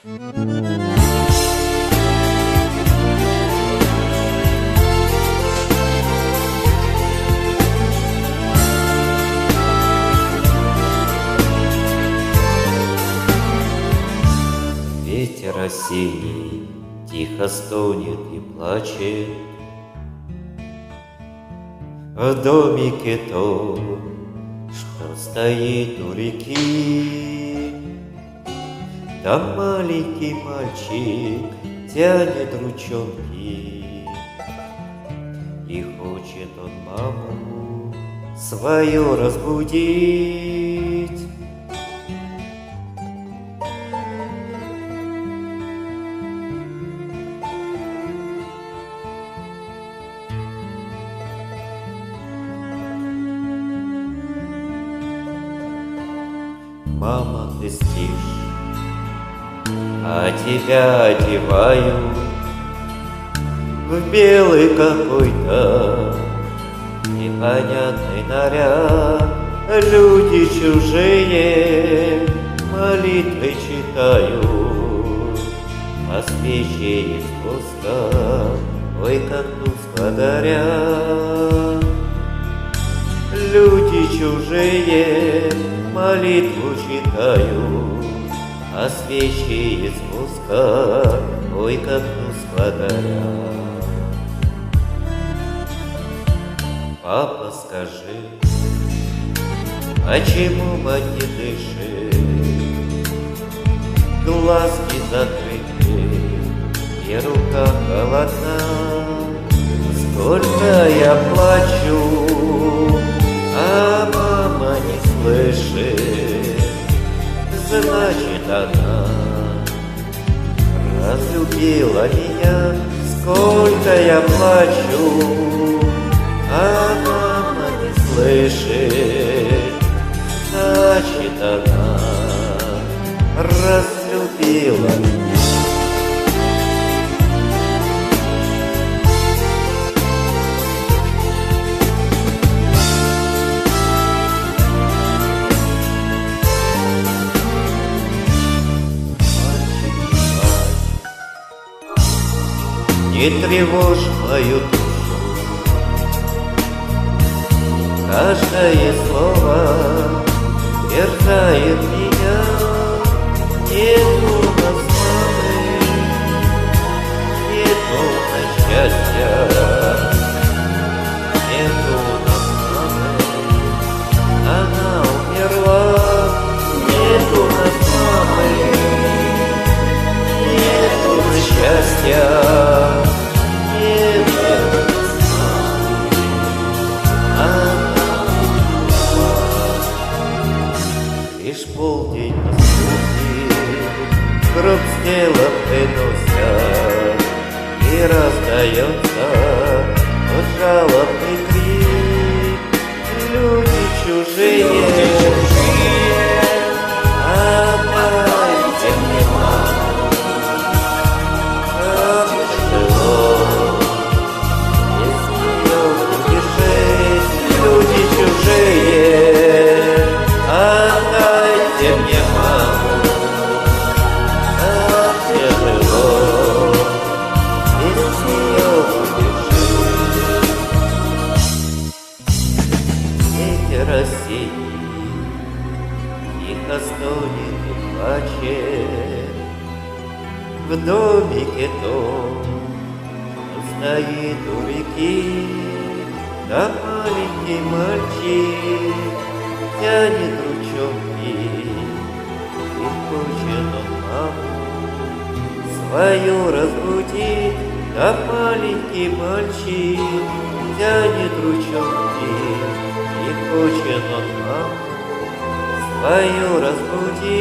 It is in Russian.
Ветер осенний тихо стонет и плачет в домике том, что стоит у реки. Там маленький мальчик тянет ручонки, и хочет он маму свою разбудить. Мама, ты спишь, а тебя одеваю в белый какой-то непонятный наряд. Люди чужие молитвы читают, а свечи из воска, ой, как тускло горят. Люди чужие молитву читают, а свечи из воска, ой, как тускло горят. Папа, скажи, почему мать не дышит? Глазки закрыты и рука холодна. Сколько я плачу, а мама не слышит, значит, она разлюбила меня. Сколько я плачу, а мама не слышит, значит, она разлюбила меня. Не тревожь мою душу, каждое слово терзает меня. Нету у нас мамы, нету у нас счастья, нету у нас мамы, она умерла. Нету у нас мамы, нету у нас счастья. Лишь полдень наступит, гроб с тела приносят, и раздается тот жалобный крик. Люди чужие, отдайте мне маму, как тяжело, без нее будешь жить. Люди чужие, отдайте мне маму, как тяжело, без нее будешь жить. Ветер осенний тихо стонет и плачет в домике том, что стоит у реки. Там маленький мальчик тянет ручонки, и хочет он маму свою разбудить. Там маленький мальчик тянет ручонки, и хочет он маму свою разбудить.